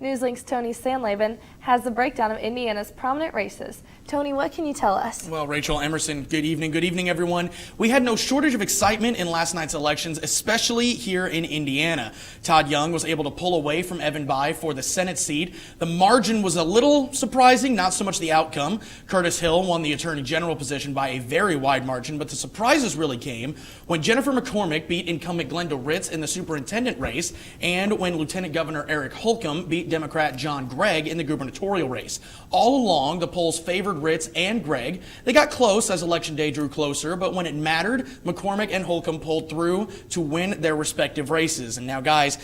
Newslink's Tony Sandlaben has the breakdown of Indiana's prominent races. Tony, what can you tell us? Well, Rachel, Emerson, good evening. Good evening, everyone. We had no shortage of excitement in last night's elections, especially here in Indiana. Todd Young was able to pull away from Evan Bayh for the Senate seat. The margin was a little surprising, not so much the outcome. Curtis Hill won the Attorney General position by a very wide margin, but the surprises really came when Jennifer McCormick beat incumbent Glenda Ritz in the superintendent race and when Lieutenant Governor Eric Holcomb beat Democrat John Gregg in the gubernatorial race. All along, the polls favored Ritz and Gregg. They got close as Election Day drew closer, but when it mattered, McCormick and Holcomb pulled through to win their respective races. And now, guys,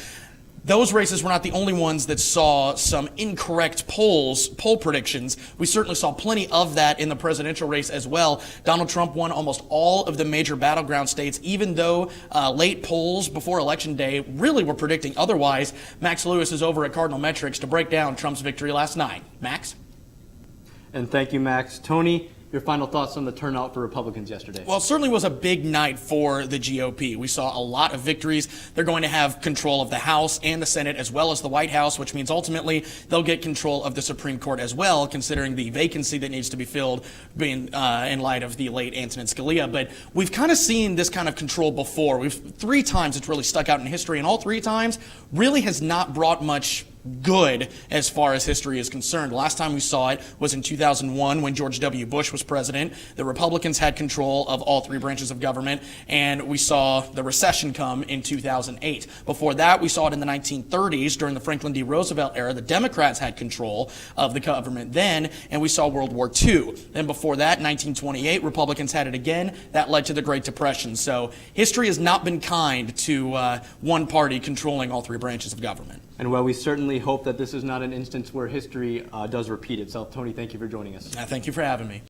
those races were not the only ones that saw some incorrect poll predictions. We certainly saw plenty of that in the presidential race as well. Donald Trump won almost all of the major battleground states, even though late polls before Election Day really were predicting otherwise. Max Lewis is over at Cardinal Metrics to break down Trump's victory last night. Max? And thank you, Max. Tony, your final thoughts on the turnout for Republicans yesterday? Well, it certainly was a big night for the GOP. We saw a lot of victories. They're going to have control of the House and the Senate as well as the White House, which means ultimately they'll get control of the Supreme Court as well, considering the vacancy that needs to be filled in light of the late Antonin Scalia. But we've kind of seen this kind of control before. Three times it's really stuck out in history, and all three times really has not brought much good as far as history is concerned. The last time we saw it was in 2001 when George W. Bush was president. The Republicans had control of all three branches of government, and we saw the recession come in 2008. Before that, we saw it in the 1930s during the Franklin D. Roosevelt era. The Democrats had control of the government then, and we saw World War II. Then before that, 1928, Republicans had it again. That led to the Great Depression. So history has not been kind to one party controlling all three branches of government. And while we certainly hope that this is not an instance where history does repeat itself, Tony, thank you for joining us. Thank you for having me.